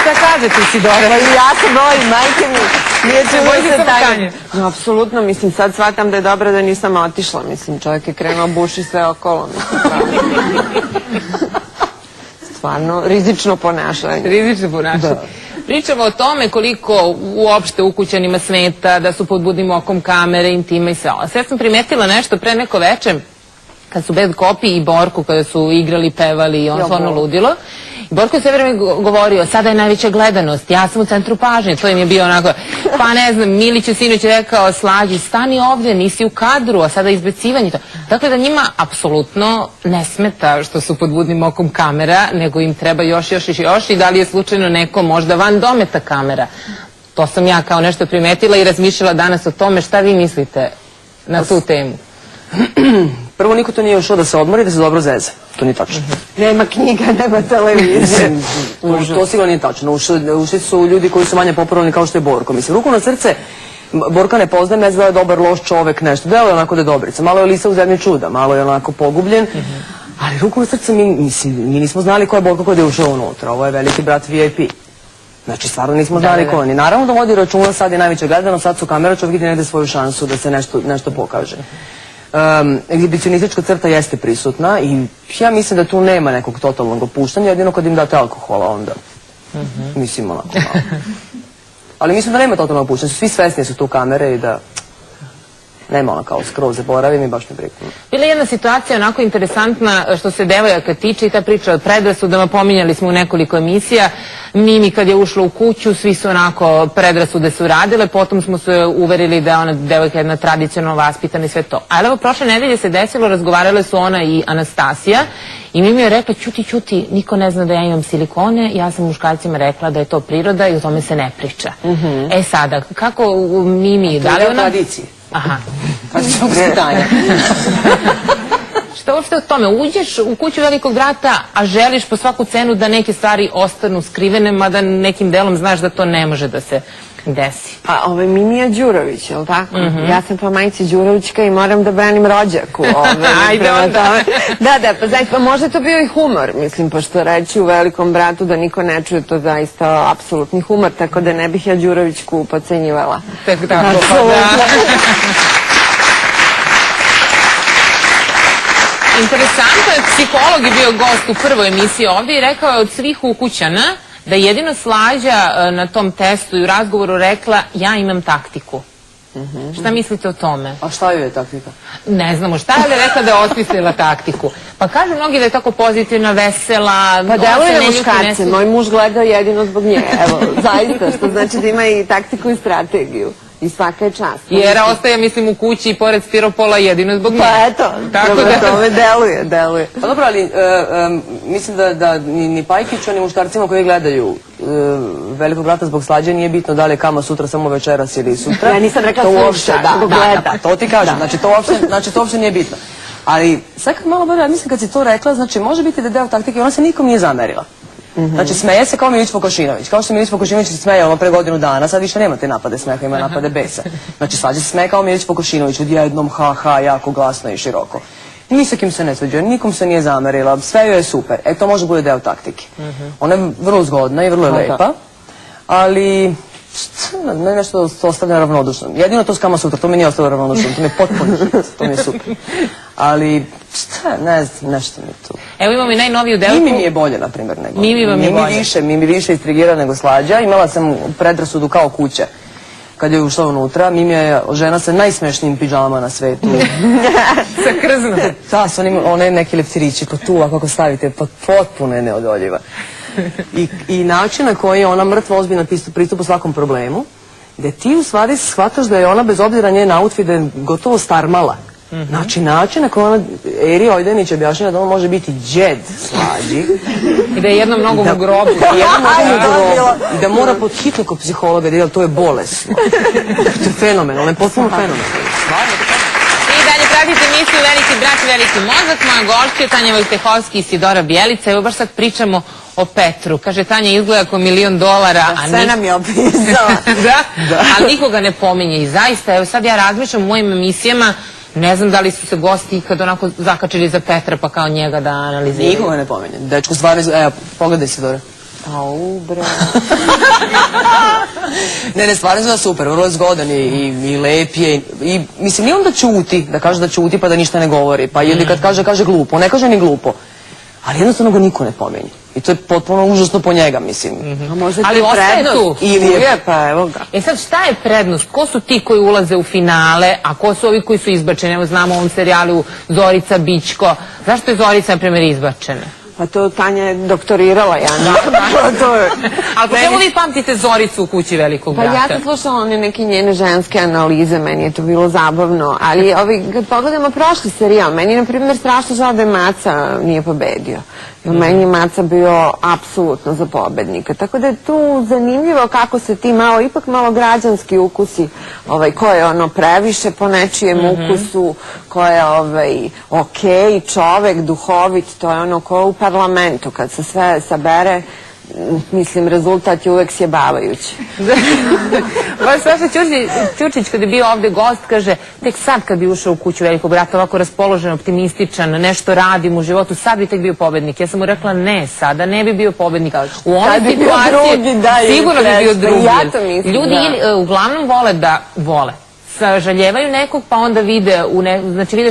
Šta kažete, Isidora? Ja se bojim, majke mi. Nije čuo se taj... No, apsolutno, mislim, sad shvatam da je dobro da nisam otišla. Mislim, čovjek je krenuo buši sve okolo. Stvarno, rizično ponašanje. Rizično ponašanje. Pričamo o tome koliko uopšte ukućanima smeta, da su pod budnim okom kamere, intima i sve ovo. Sve sam primetila nešto pre neko veče, kad su Bad Copy i Borko, kada su igrali, pevali i on stvarno ludilo. Borko je sve vreme govorio, sada je najveća gledanost, ja sam u centru pažnje, to im je bio onako, pa ne znam, Milić je sinoć rekao Slađi, stani ovdje, nisi u kadru, a sada izbacivanje to. Dakle, da njima apsolutno ne smeta što su pod budnim okom kamera, nego im treba još i da li je slučajno neko možda van dometa kamera. To sam ja kao nešto primetila i razmišljala danas o tome, šta vi mislite na tu temu? Prvo, niko to nije ušao da se odmori, da se dobro zeze. To nije tačno. Nema knjiga, nema televizije. To sigurno nije tačno. Ušli su ljudi koji su manje popularni kao što je Borko. Mislim, ruku na srce, Borka ne poznajem, ne zna da je dobar, loš čovek, nešto. Delo je onako da je dobrica. Malo je Lisa u zemlji čuda, malo je onako pogubljen. Ali ruku na srce, mi nismo znali ko je Borko kada je ušao unutra. Ovo je veliki brat VIP. Znači, stvarno nismo znali ko on. I naravno da vodi računa, sad je najveća gledano, sad su kamera, čovjek ide negde svoju šansu da se nešto pokaže. Egzibicionistička crta jeste prisutna i ja mislim da tu nema nekog totalnog opuštanja, jedino kad im date alkohola onda. Mislim onako malo. Ali mislim da nema totalnog opuštanja, svi svesni su tu kamere i da nema ona kao skroz zaboravim i baš ne briga. Bila je jedna situacija onako interesantna što se devojaka tiče i ta priča o predrasudama, pominjali smo u nekoliko emisija. Mimi kad je ušla u kuću, svi su onako predrasude su radile, potom smo se uverili da je ona devojka jedna tradicionalno vaspitana i sve to. Ali evo, prošle nedelje se desilo, razgovarale su ona i Anastasija i Mimi je rekla, ćuti, niko ne zna da ja imam silikone, ja sam muškarcima rekla da je to priroda i o tome se ne priča. E sada, kako Mimi, da li ona... tradicije. Aha. Šta uopšte o tome? Uđeš u kuću velikog brata, a želiš po svaku cenu da neke stvari ostanu skrivene, mada nekim delom znaš da to ne može da se desi. Pa ovo je Mimija Đurović, je li tako? Ja sam pa majici Đurovićka i moram da branim rođaku. Ajde onda. Da, pa zaista, možda je to bio i humor, mislim, pošto reći u velikom bratu da niko ne čuje, to zaista apsolutni humor, tako da ne bih ja Đurovićku pocenjivala. Tako, pa da. Interesantno je, psiholog je bio gost u prvoj emisiji ovdje i rekao je od svih ukućana da je jedino Slađa na tom testu i u razgovoru rekla ja imam taktiku. Šta mislite o tome? A šta joj je taktika? Ne znamo šta je, ali rekla da je osmislila taktiku. Pa kažu mnogi da je tako pozitivna, vesela. Pa deluje na muškarce, moj muž gleda jedino zbog nje, evo, zaista, što znači da ima i taktiku i strategiju. I svaka je čast. Jera ostaje, mislim, u kući i pored stiropola jedino zbog nje. Pa eto, tome deluje. Pa dobro, ali mislim da ni Pajkiću, ni muškarcima koji gledaju Velikog brata zbog Slađe nije bitno da li je Kama sutra samo večeras ili sutra. Ja nisam rekla sluša, da, to ti kažem, znači to uopšte nije bitno. Ali sad kad malo bolje, mislim kad si to rekla, znači može biti da je deo taktike i ona se nikom nije zamerila. Znači, smeje se kao Milić Vukašinović. Kao što Milić Vukašinović se smeje ono pre godinu dana, sad više nema te napade smeha, ima napade besa. Znači, Slađa se smeje kao Milić Vukašinović, odjednom ha, jako glasno i široko. Ni sa kim se ne svađa, nikom se nije zamerila, sve joj je super. E, to može bude deo taktike. Ona je vrlo zgodna i vrlo je lepa, ali ne nešto to ostavlja ravnodušno. Jedino to s Kama sutra, to mi nije ostavlja ravnodušno, to mi je potpuno hit, to mi je super. Ali, ne znam, nešto mi tu. Evo imamo i najnoviju devojku. Mimi mi je bolje, na primjer, nego. Mimi vam je bolje. Mimi više istrigira nego Slađa. Imala sam predrasudu kao kuća. Kad je ušla unutra, Mimi je žena sa najsmešnijim pidžamama na svetu. Sa krznom. Da, sa one neke leptirići, pa tu, ako stavite, pa potpuno je neodoljiva. I način na koji je ona mrtvo ozbiljno pristupu svakom problemu, gde ti u stvari shvataš da je ona, bez obzira njen outfit, da je gotovo starmala. Znači, način na koji ona, Eri Ojdanić objašnjava da on može biti džed Slađi. I da je jednom nogom u grobu. I da mora pod hitno kod psihologa, da je to je bolesno. To je fenomen, on je potpuno fenomen. I dalje pratite emisiju Veliki brat i veliki mozak. Moja gošća je Tanja Vojtehovski i Isidora Bjelica. Evo baš sad pričamo o Petru. Kaže, Tanja izgleda kao $1.000.000. Sve nam je opisala. Da, ali nikoga ne pominje. I zaista, evo sad ja razmišljam u mojim emisijama, ne znam da li su se gosti ikad onako zakačili za Petra pa kao njega da analiziraju. Nikoga ne pominje. Dečko, stvarno, evo, pogledaj Isidora. Au, bre. Ne, stvarno izgleda super, vrlo je zgodan i lep je. I, mislim, nije on da ćuti, da kaže da ćuti pa da ništa ne govori. Pa ili kad kaže glupo, ne kaže ni glupo. Ali jednostavno ga niko ne pominje. I to je potpuno užasno po njega, mislim. A možda Ali ti ostaje prednost. tu. Ili je, pa evo ga. E sad, šta je prednost? Ko su ti koji ulaze u finale, a ko su ovi koji su izbačeni? Evo znamo u ovom serijalu Zorica Bićko. Zašto je Zorica, na primjer, izbačena? Pa to Tanja je doktorirala, ja ne. Ali po čemu vi pamtite Zoricu u Kući velikog Pa brata? ja sam slušala one neke njene ženske analize, meni je to bilo zabavno, ali kad pogledamo prošli serijal, meni je na primjer strašno žao da je Maca nije pobedio. Jer meni je Maca bio apsolutno za pobednika. Tako da je tu zanimljivo kako se ti ipak malo građanski ukusi, ko je ono previše po nečijem ukusu, ko je okej, čovek, duhovit, to je ono ko u parlamentu, kad se sve sabere, mislim, rezultat je uvek sjebavajući. Baš Saša Ćurčić kad je bio ovde gost kaže tek sad kad bi ušao u Kuću velikog brata ovako raspoložen, optimističan, nešto radim u životu, sad bi tek bio pobednik. Ja sam mu rekla ne, sada ne bi bio pobednik. U onoj situaciji sigurno bi bio drugi. Ljudi uglavnom vole sažaljevaju nekog pa onda vide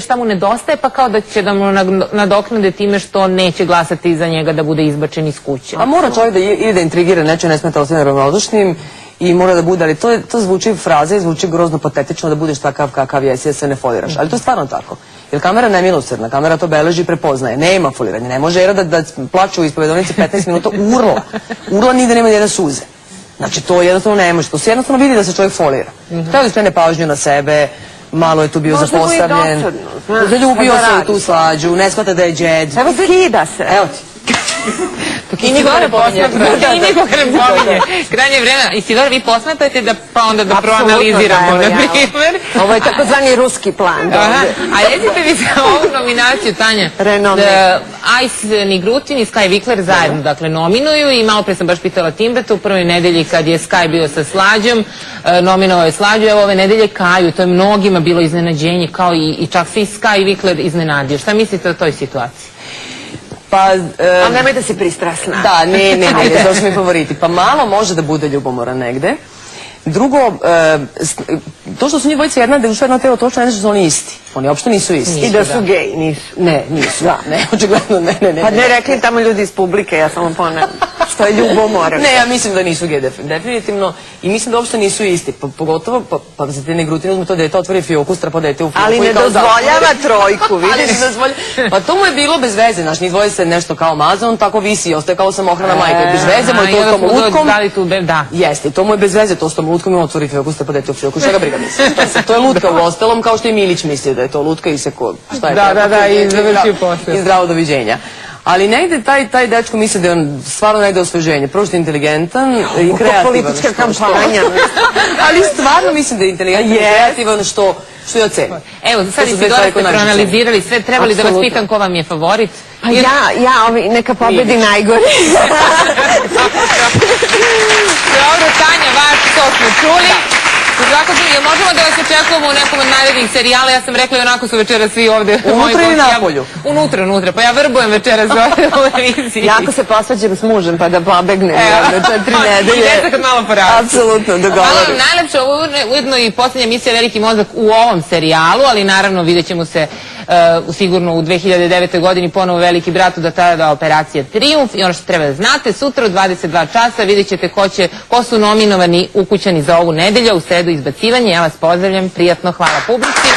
šta mu nedostaje pa kao da će da mu nadoknade time što neće glasati za njega da bude izbačen iz kuće. A mora čovjek da ide da intrigira, neće ne smeta sve ravnodušnim i mora da bude, ali to zvuči fraza i zvuči grozno patetično da budeš takav kakav jesi, da se ne foliraš. Ali to je stvarno tako. Jer kamera ne milosrdna, kamera to beleži i prepoznaje. Nema foliranja, ne može Era da plače u ispovedonici 15 minuta urla. Urla nigde nema nijedne suze. Znači, to jednostavno ne može. To se jednostavno vidi da se čovjek folira. Htio da skrene pažnju na sebe, malo je tu bio zapostavljen. Zaljubio se u tu slađu, ne shvata da je džed. Evo skida se. Evo ti. I nikoga ne pominje. Krajnje vreme. Isidora, vi posmatrate pa onda da proanaliziramo, na primjer. Ovo je takozvani ruski plan. A recite mi za ovu nominaciju, Tanja. Ice Nigrutin i Sky Vikler zajedno, dakle, nominuju i malo pre sam baš pitala Timbeta u prvoj nedelji kad je Sky bio sa Slađom, nominovao je Slađu, evo ove nedelje Kaju, to je mnogima bilo iznenađenje, kao i čak se i Sky Vikler iznenadio. Šta mislite o toj situaciji? Ali nemoj da si pristrasna. Da, ne, to su mi favoriti. Pa malo može da bude ljubomora negde. Drugo, to što su njih dvojica jedna, da je ušla jedno telo, to što ne znači da su oni isti. Oni uopšte nisu isti. I da su gej, nisu. Ne, nisu. Ne, očigledno ne. Pa ne rekli tamo ljudi iz publike, ja samo ponavljam. Što je ljubomora. Ne, ja mislim da nisu gej, definitivno. I mislim da uopšte nisu isti. Pogotovo, pa za te Negrutine uzme to dete, otvori fioku, strpa dete u fioku. Ali ne dozvoljava trojku, vidiš? Pa to mu je bilo bez veze, znaš, njih dvoje se nešto kao maze, on tako visi i ostaje kao samohrana majka. Bez veze mu je to s tom lutkom. Jeste, to mu je bez veze, to s tom lutkom i otvori fioku, strpa dete u fioku. Šta ga briga misli? To je lutka u ostalom, kao što i Milić misli da je to lutka i se ko... Da, i završio posao. I zdravo doviđenja. Ali negde taj dečko misli da je on stvarno negde osveženje. Prvo što je inteligentan i kreativan. Politička kampanja. Ali stvarno mislim da je inteligentan i kreativan što je oceni. Evo, sad Isidora ste proanalizirali sve, trebali da vas pitam ko vam je favorit? Pa neka pobedi najgori. Dobro, Tanja, vaš to smo čuli. Možemo da vas očekujemo u nekom od narednih serijala, ja sam rekla i onako su večeras svi ovde. Unutra ili napolju? Unutra, pa ja vrbujem večeras ovde u televiziji. Jako se posvađam s mužem pa da pobegnem na 4 nedelje. I deca kad malo porastu. Apsolutno, dogovorim. Hvala vam najlepše, ovo je ujedno i posljednja emisija Veliki mozak u ovom serijalu, ali naravno vidjet ćemo se sigurno u 2009. godini ponovo Veliki brat da tada operacija Trijumf i ono što treba da znate, sutra u 22 časa vidjet ćete ko su nominovani ukućani za ovu nedelju, u sredu izbacivanje. Ja vas pozdravljam, prijatno, hvala publici.